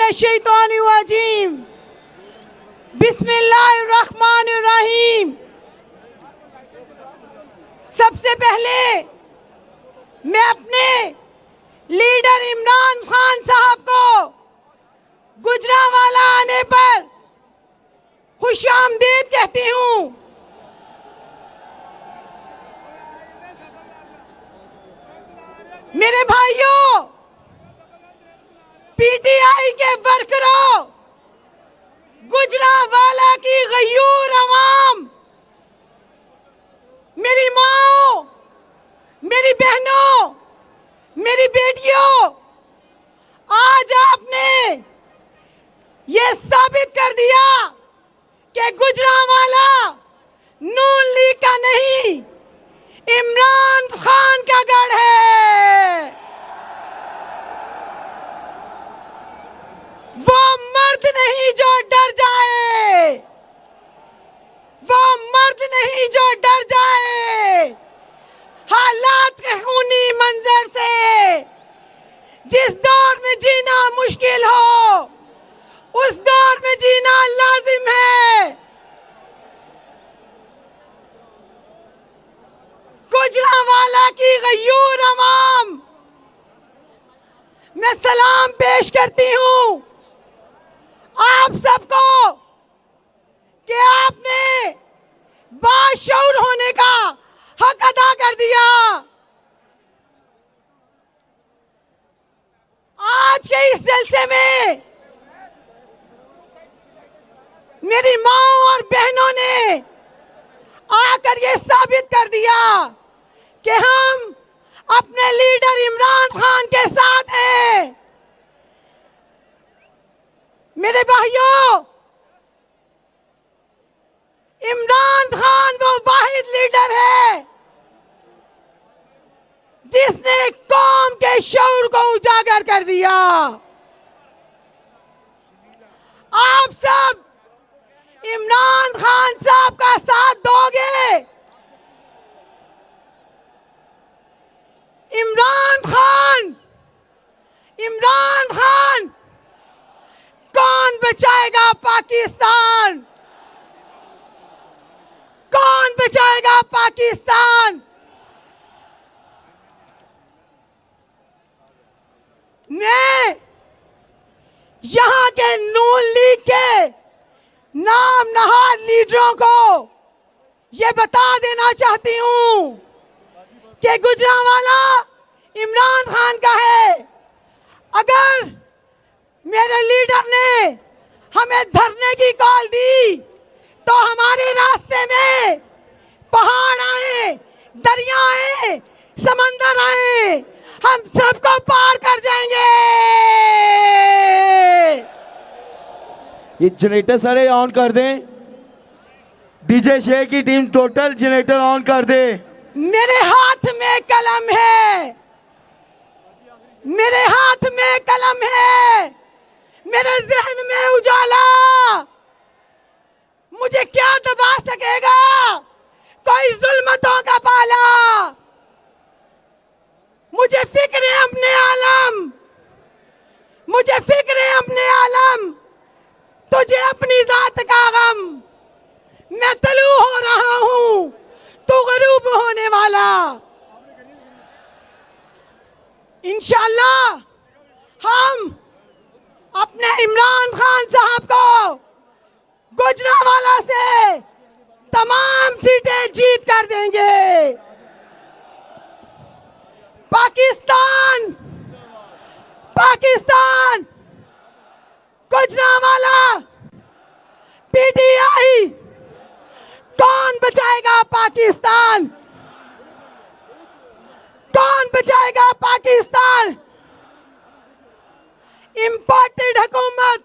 मिनश्शैतानिर्रजीम। बिस्मिल्लाहिर्रहमानिर्रहीम। सबसे पहले मैं अपने लीडर इमरान खान साहब को गुजरांवाला आने पर खुशामदीद कहती हूँ। मेरे भाइयों, पीटीआई के वर्करों, गुजरांवाला की गयूर अवाम, मेरी माओ, मेरी बहनों, मेरी बेटियों, आज आपने ये साबित कर दिया कि गुजरांवाला नून लीग का नहीं, इमरान खान का गढ़ है। वो मर्द नहीं जो डर जाए, वो मर्द नहीं जो डर जाए। हालात के खूनी मंजर से जिस दौर में जीना मुश्किल हो, उस दौर में जीना लाजिम है। गुजरांवाला की गयूर अवाम, मैं सलाम पेश करती हूँ आप सबको कि आपने बाशऊर होने का हक अदा कर दिया। आज के इस जलसे में मेरी माँ और बहनों ने आकर ये साबित कर दिया कि हम अपने लीडर इमरान खान के साथ हैं। मेरे भाइयों, इमरान खान वो वाहिद लीडर है जिसने कौम के शऊर को उजागर कर दिया। आप सब इमरान खान साहब का साथ दोगे। इमरान खान कौन बचाएगा पाकिस्तान? कौन बचाएगा पाकिस्तान? मैं यहां के नून लीग के नाम नहाद लीडरों को ये बता देना चाहती हूं कि गुजरांवाला इमरान खान का है। अगर मेरे लीडर ने हमें धरने की कॉल दी तो हमारे रास्ते में पहाड़ आए, दरिया आए, समंदर आए, हम सबको पार कर जाएंगे। ये जनरेटर सारे ऑन कर दें। डीजे शेख की टीम टोटल जनरेटर ऑन कर दे। मेरे हाथ में कलम है, मेरे हाथ में कलम है, मेरे जहन में उजाला। मुझे क्या दबा सकेगा कोई जुल्मतों का पाला? मुझे फिक्र है अपने आलम, मुझे फिक्र है अपने आलम, तुझे अपनी जात का गम। मैं तलू हो रहा हूं, तू गरूब होने वाला। इंशाअल्लाह हम अपने इमरान खान साहब को गुजरांवाला से तमाम सीटें जीत कर देंगे। पाकिस्तान, पाकिस्तान, गुजरांवाला, पीटीआई, कौन बचाएगा पाकिस्तान? कौन बचाएगा पाकिस्तान? इंपोर्टेड हुकूमत